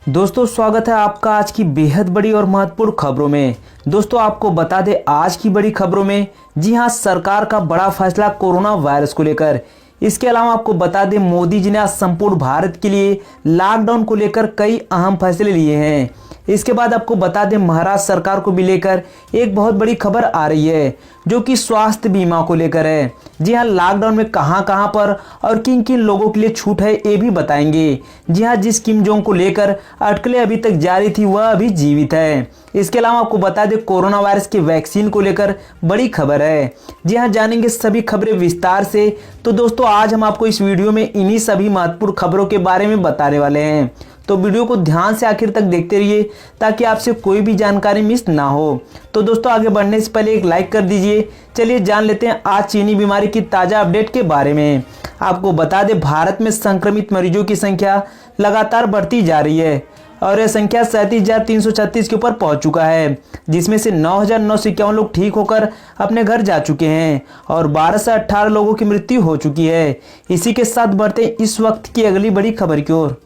दोस्तों स्वागत है आपका आज की बेहद बड़ी और महत्वपूर्ण खबरों में। दोस्तों आपको बता दें आज की बड़ी खबरों में, जी हां, सरकार का बड़ा फैसला कोरोना वायरस को लेकर। इसके अलावा आपको बता दें मोदी जी ने आज संपूर्ण भारत के लिए लॉकडाउन को लेकर कई अहम फैसले लिए हैं। इसके बाद आपको बता दें महाराष्ट्र सरकार को भी लेकर एक बहुत बड़ी खबर आ रही है, जो कि स्वास्थ्य बीमा को लेकर है। जी हाँ, लॉकडाउन में कहां पर और किन किन लोगों के लिए छूट है ये भी बताएंगे। जी हाँ, जिस किम जोंग को लेकर अटकलें अभी तक जारी थी वह अभी जीवित है। इसके अलावा आपको बता दें कोरोना वायरस के वैक्सीन को लेकर बड़ी खबर है। जी हाँ, जानेंगे सभी खबरें विस्तार से। तो दोस्तों आज हम आपको इस वीडियो में इन्हीं सभी महत्वपूर्ण खबरों के बारे में बताने वाले हैं, तो वीडियो को ध्यान से आखिर तक देखते रहिए ताकि आपसे कोई भी जानकारी मिस ना हो। तो दोस्तों आगे बढ़ने से पहले एक लाइक कर दीजिए। चलिए जान लेते हैं आज चीनी बीमारी की ताज़ा अपडेट के बारे में। आपको बता दें भारत में संक्रमित मरीजों की संख्या लगातार बढ़ती जा रही है और यह संख्या 37,336 के ऊपर पहुंच चुका है, जिसमें से 9,951 लोग ठीक होकर अपने घर जा चुके हैं और 12 से 18 लोगों की मृत्यु हो चुकी है। इसी के साथ बढ़ते इस वक्त की अगली बड़ी खबर की ओर।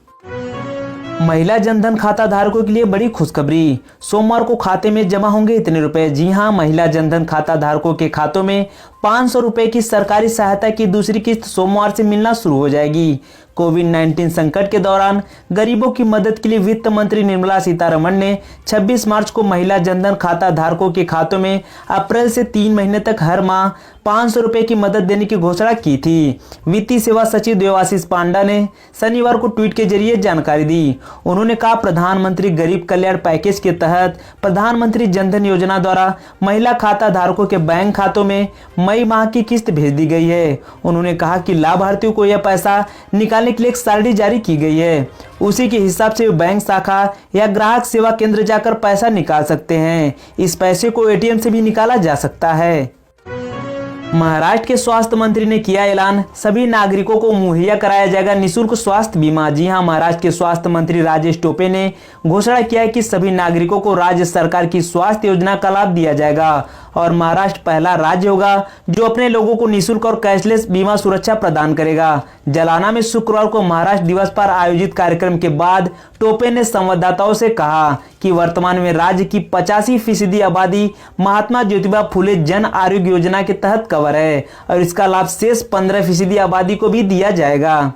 महिला जनधन खाता धारकों के लिए बड़ी खुशखबरी। सोमवार को खाते में जमा होंगे इतने रुपए। जी हां, महिला जनधन खाता धारकों के खातों में 500 रुपए की सरकारी सहायता की दूसरी किस्त सोमवार से मिलना शुरू हो जाएगी। कोविड-19 संकट के दौरान गरीबों की मदद के लिए वित्त मंत्री निर्मला सीतारमण ने 26 मार्च को महिला जनधन खाता धारकों के खातों में अप्रैल से 3 महीने तक हर माह 500 रुपए की मदद देने की घोषणा की थी। वित्तीय सेवा सचिव देवाशीष पांडा ने शनिवार को ट्वीट के जरिए जानकारी दी। उन्होंने कहा, प्रधानमंत्री गरीब कल्याण पैकेज के तहत प्रधानमंत्री जनधन योजना द्वारा महिला खाता धारकों के बैंक खातों में मई माह की किस्त भेज दी गई है। उन्होंने कहा कि लाभार्थियों को यह पैसा निकालने के लिए एक सारणी जारी की गई है। उसी के हिसाब से बैंक शाखा या ग्राहक सेवा केंद्र जाकर पैसा निकाल सकते हैं। इस पैसे को एटीएम से भी निकाला जा सकता है। महाराष्ट्र के स्वास्थ्य मंत्री ने किया ऐलान, सभी नागरिकों को मुहैया कराया जाएगा निःशुल्क स्वास्थ्य बीमा। जी हां, महाराष्ट्र के स्वास्थ्य मंत्री राजेश टोपे ने घोषणा किया है कि सभी नागरिकों को राज्य सरकार की स्वास्थ्य योजना का लाभ दिया जाएगा और महाराष्ट्र पहला राज्य होगा जो अपने लोगों को निःशुल्क और कैशलेस बीमा सुरक्षा प्रदान करेगा। जालना में शुक्रवार को महाराष्ट्र दिवस पर आयोजित कार्यक्रम के बाद टोपे ने संवाददाताओं से कहा कि वर्तमान में राज्य की 85% आबादी महात्मा ज्योतिबा फुले जन आरोग्य योजना के तहत कवर है और इसका लाभ शेष 15% आबादी को भी दिया जाएगा।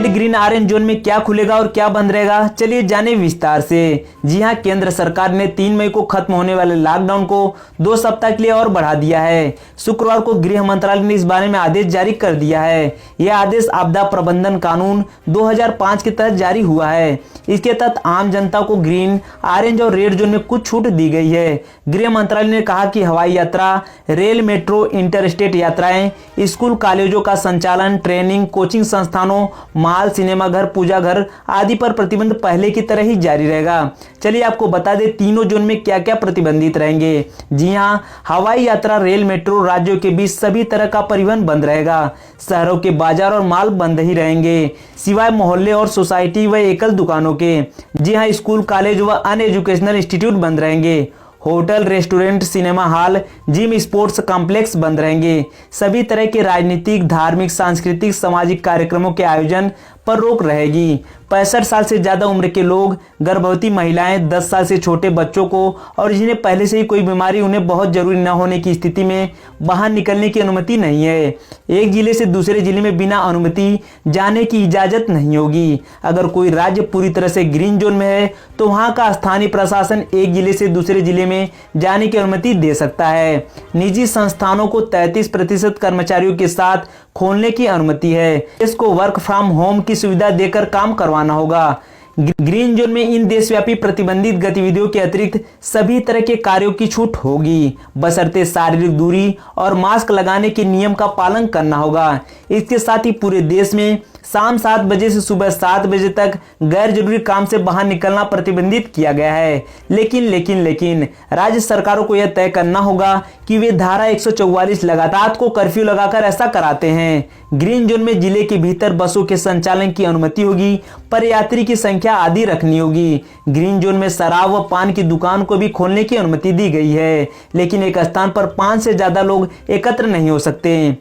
ग्रीन ऑरेंज जोन में क्या खुलेगा और क्या बंद रहेगा, चलिए जाने विस्तार से। जी हां, केंद्र सरकार ने 3 मई को खत्म होने वाले लॉकडाउन को 2 सप्ताह के लिए और बढ़ा दिया है। शुक्रवार को गृह मंत्रालय ने इस बारे में आदेश जारी कर दिया है। यह आदेश आपदा प्रबंधन कानून 2005 के तहत जारी हुआ है। इसके तहत आम जनता को ग्रीन, ऑरेंज और रेड जोन में कुछ छूट दी गई है। गृह मंत्रालय ने कहा कि हवाई यात्रा, रेल, मेट्रो, इंटरस्टेट यात्राएं, स्कूल कॉलेजों का संचालन, ट्रेनिंग, कोचिंग संस्थानों, माल, सिनेमा घर, पूजा घर आदि पर प्रतिबंध पहले की तरह ही जारी रहेगा। चलिए आपको बता दें तीनों जोन में क्या क्या प्रतिबंधित रहेंगे। जी हां, हवाई यात्रा, रेल, मेट्रो, राज्यों के बीच सभी तरह का परिवहन बंद रहेगा। शहरों के बाजार और माल बंद ही रहेंगे, सिवाय मोहल्ले और सोसाइटी व एकल दुकानों के। जी हां, स्कूल, कॉलेज व अन्य एजुकेशनल इंस्टीट्यूट बंद रहेंगे। Hotel, restaurant, cinema hall, gym, sports complex बंद रहेंगे। सभी तरह के राजनीतिक, धार्मिक, सांस्कृतिक, सामाजिक कार्यक्रमों के आयोजन पर रोक रहेगी। 65 साल से ज्यादा उम्र के लोग, गर्भवती महिलाएं, 10 साल से छोटे बच्चों को और जिन्हें पहले से ही कोई बीमारी उन्हें बहुत जरूरी न होने की स्थिति में बाहर निकलने की अनुमति नहीं है। एक जिले से दूसरे जिले में बिना अनुमति जाने की इजाजत नहीं होगी। अगर कोई राज्य पूरी तरह से ग्रीन जोन में है तो वहां का स्थानीय प्रशासन एक जिले से दूसरे जिले में जाने की अनुमति दे सकता है। निजी संस्थानों को 33% कर्मचारियों के साथ खोलने की अनुमति है। इसको वर्क फ्रॉम होम की सुविधा देकर काम करवाना होगा। ग्रीन जोन में इन देशव्यापी प्रतिबंधित गतिविधियों के अतिरिक्त सभी तरह के कार्यों की छूट होगी, बशर्ते शारीरिक दूरी और मास्क लगाने के नियम का पालन करना होगा। इसके साथ ही पूरे देश में शाम 7 बजे से सुबह 7 बजे तक गैर जरूरी काम से बाहर निकलना प्रतिबंधित किया गया है। लेकिन राज्य सरकारों को यह तय करना होगा कि वे धारा 144 लगातार को कर्फ्यू लगाकर ऐसा कराते हैं। ग्रीन जोन में जिले के भीतर बसों के संचालन की अनुमति होगी, पर यात्री की संख्या आदि रखनी होगी। ग्रीन जोन में शराब व पान की दुकान को भी खोलने की अनुमति दी गई है, लेकिन एक स्थान पर 5 से ज्यादा लोग एकत्र नहीं हो सकते।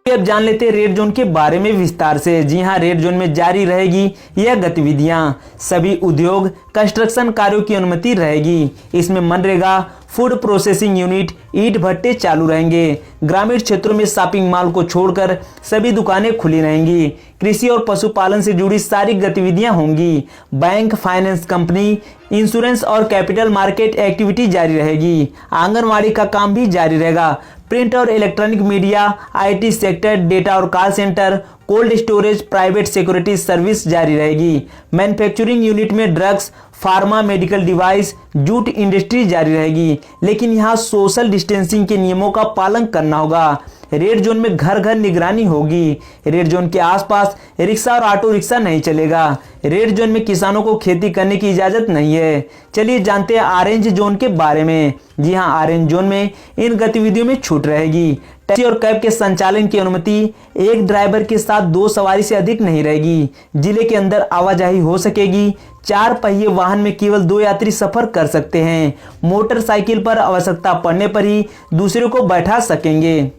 अब जान लेते हैं रेड जोन के बारे में विस्तार से। जी हां, रेड जोन में जारी रहेगी यह गतिविधियां। सभी उद्योग कंस्ट्रक्शन कार्यों की अनुमति रहेगी। इसमें मनरेगा, फूड प्रोसेसिंग यूनिट, ईंट भट्टे चालू रहेंगे। ग्रामीण क्षेत्रों में शॉपिंग मॉल को छोड़कर सभी दुकानें खुली रहेंगी। कृषि और पशुपालन से जुड़ी सारी गतिविधियां होंगी। बैंक, फाइनेंस कंपनी, इंश्योरेंस और कैपिटल मार्केट एक्टिविटी जारी रहेगी। आंगनवाड़ी का काम भी जारी रहेगा। प्रिंट और electronic media, IT sector, data और call centre, cold storage, private security service जारी रहेगी। मैन्युफैक्चरिंग यूनिट में drugs, pharma, medical device, jute industry जारी रहेगी। लेकिन यहाँ सोशल डिस्टेंसिंग के नियमों का पालन करना होगा। रेड जोन में घर घर निगरानी होगी। रेड जोन के आसपास रिक्शा और ऑटो रिक्शा नहीं चलेगा। रेड जोन में किसानों को खेती करने की इजाजत नहीं है। चलिए जानते हैं ऑरेंज जोन के बारे में। जी हां, ऑरेंज जोन में इन गतिविधियों में छूट रहेगी। टैक्सी और कैब के संचालन की अनुमति एक ड्राइवर के साथ 2 सवारी से अधिक नहीं रहेगी। जिले के अंदर आवाजाही हो सकेगी। 4 पहिए वाहन में केवल 2 यात्री सफर कर सकते हैं। मोटरसाइकिल पर आवश्यकता पड़ने पर ही दूसरे को बैठा सकेंगे।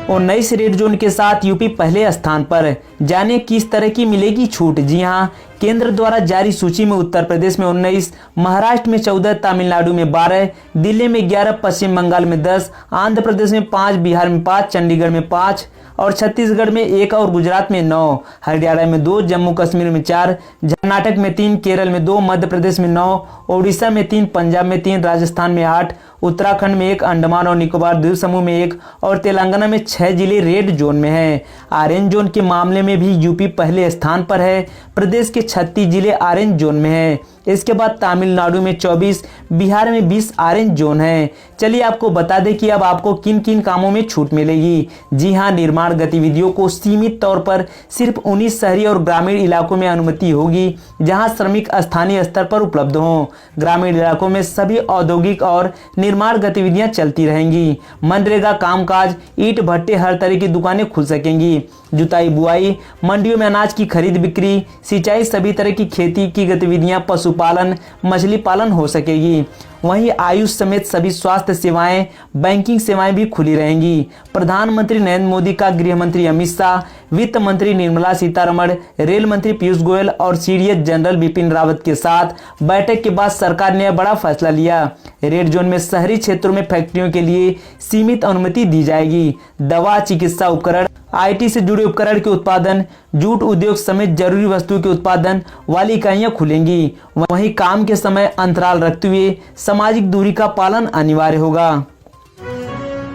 और 19 रेड जोन के साथ यूपी पहले स्थान पर। जाने किस तरह की मिलेगी छूट। जी हां, केंद्र द्वारा जारी सूची में उत्तर प्रदेश में 19, महाराष्ट्र में 14, तमिलनाडु में 12, दिल्ली में 11, पश्चिम बंगाल में 10, आंध्र प्रदेश में 5, बिहार में 5, चंडीगढ़ में 5 और छत्तीसगढ़ में 1 और गुजरात में 9, हरियाणा में 2, जम्मू कश्मीर में 4, कर्नाटक में 3, केरल में 2, मध्य प्रदेश में 9, ओडिशा में 3, पंजाब में 3, राजस्थान में 8, उत्तराखंड में 1, अंडमान और निकोबार द्वीप समूह में 1 और तेलंगाना में 6 जिले रेड जोन में हैं। ऑरेंज जोन के मामले में भी यूपी पहले स्थान पर है। प्रदेश के 36 जिले ऑरेंज जोन में हैं। इसके बाद तमिलनाडु में 24, बिहार में 20 ऑरेंज जोन है। चलिए आपको बता दें कि अब आपको किन किन कामों में छूट मिलेगी। जी हां, निर्माण गतिविधियों को सीमित तौर पर सिर्फ 19 शहरी और ग्रामीण इलाकों में अनुमति होगी जहां श्रमिक स्थानीय स्तर पर उपलब्ध हों। ग्रामीण इलाकों में सभी औद्योगिक और निर्माण गतिविधियां चलती रहेंगी। मनरेगा कामकाज, ईंट भट्टे, हर तरह की दुकानें खुल सकेंगी। जुताई बुआई, मंडियों में अनाज की खरीद बिक्री, सिंचाई, सभी तरह की खेती की गतिविधियां, पशुपालन, मछली पालन हो सकेगी। वहीं आयुष समेत सभी स्वास्थ्य सेवाएं, बैंकिंग सेवाएं भी खुली रहेंगी। प्रधानमंत्री नरेंद्र मोदी का गृह मंत्री अमित शाह, वित्त मंत्री निर्मला सीतारमण, रेल मंत्री पीयूष गोयल और सीडीएस जनरल बिपिन रावत के साथ बैठक के बाद सरकार ने बड़ा फैसला लिया। रेड जोन में शहरी क्षेत्रों में फैक्ट्रियों के लिए सीमित अनुमति दी जाएगी। दवा, चिकित्सा उपकरण, आईटी से जुड़े उपकरण के उत्पादन, जूट उद्योग समेत जरूरी वस्तुओं के उत्पादन वाली इकाइयां खुलेंगी। वहीं काम के समय अंतराल रखते हुए सामाजिक दूरी का पालन अनिवार्य होगा।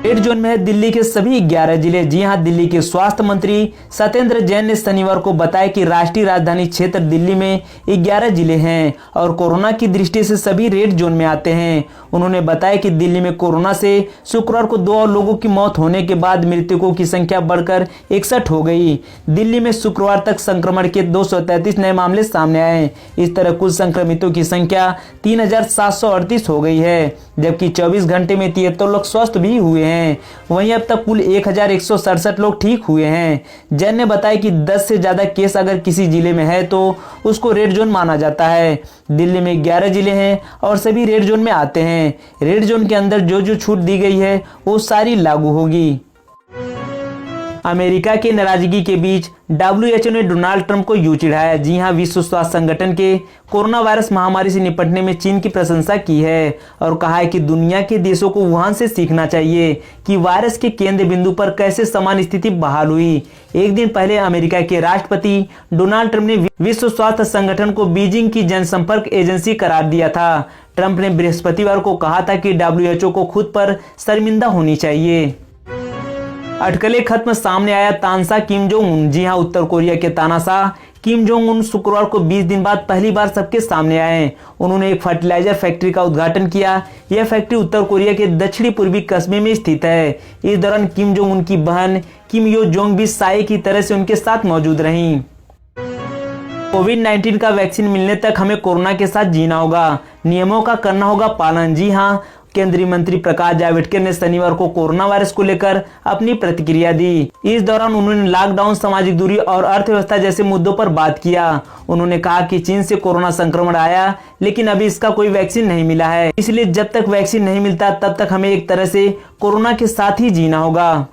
रेड जोन में है दिल्ली के सभी 11 जिले। जी हां, दिल्ली के स्वास्थ्य मंत्री सत्येंद्र जैन ने शनिवार को बताया कि राष्ट्रीय राजधानी क्षेत्र दिल्ली में 11 जिले हैं और कोरोना की दृष्टि से सभी रेड जोन में आते हैं। उन्होंने बताया कि दिल्ली में कोरोना से शुक्रवार को 2 और लोगों की मौत होने के बाद मृतकों की संख्या बढ़कर 61 हो गई। दिल्ली में शुक्रवार तक संक्रमण के 233 नए मामले सामने आए। इस तरह कुल संक्रमितों की संख्या 3738 हो गई है, जबकि 24 घंटे में 73 लोग स्वस्थ भी हुए हैं। वहीं अब तक कुल 1167 लोग ठीक हुए हैं। जैन ने बताया कि 10 से ज्यादा केस अगर किसी जिले में है तो उसको रेड जोन माना जाता है। दिल्ली में 11 जिले हैं और सभी रेड जोन में आते हैं। रेड जोन के अंदर जो जो छूट दी गई है वो सारी लागू होगी। अमेरिका के नाराजगी के बीच WHO ने डोनाल्ड ट्रंप को यूं चिढ़ाया। जी हां, विश्व स्वास्थ्य संगठन के कोरोना वायरस महामारी से निपटने में चीन की प्रशंसा की है और कहा है कि दुनिया के देशों को वुहान से सीखना चाहिए कि वायरस के केंद्र बिंदु पर कैसे समान स्थिति बहाल हुई। एक दिन पहले अमेरिका के राष्ट्रपति डोनाल्ड ट्रंप ने विश्व स्वास्थ्य संगठन को बीजिंग की जनसंपर्क एजेंसी करार दिया था। ट्रंप ने बृहस्पतिवार को कहा था कि WHO को खुद पर शर्मिंदा होनी चाहिए। अटकलें खत्म, सामने आया तानसा किम जोंग उन। जी हां, उत्तर कोरिया के तानाशाह किम जोंग उन शुक्रवार को 20 दिन बाद पहली बार सबके सामने आए। उन्होंने एक फर्टिलाइजर फैक्ट्री का उद्घाटन किया। यह फैक्ट्री उत्तर कोरिया के दक्षिणी पूर्वी कस्बे में स्थित है। इस दौरान किम जोंग उन की बहन किम यो जोंग भी साये की तरह से उनके साथ मौजूद रहीं। कोविड-19 का वैक्सीन मिलने तक हमें कोरोना के साथ जीना होगा, नियमों का करना होगा पालन। जी हां, केंद्रीय मंत्री प्रकाश जावड़ेकर ने शनिवार को कोरोना वायरस को लेकर अपनी प्रतिक्रिया दी। इस दौरान उन्होंने लॉकडाउन, सामाजिक दूरी और अर्थव्यवस्था जैसे मुद्दों पर बात किया। उन्होंने कहा कि चीन से कोरोना संक्रमण आया, लेकिन अभी इसका कोई वैक्सीन नहीं मिला है। इसलिए जब तक वैक्सीन नहीं मिलता तब तक हमें एक तरह से कोरोना के साथ ही जीना होगा।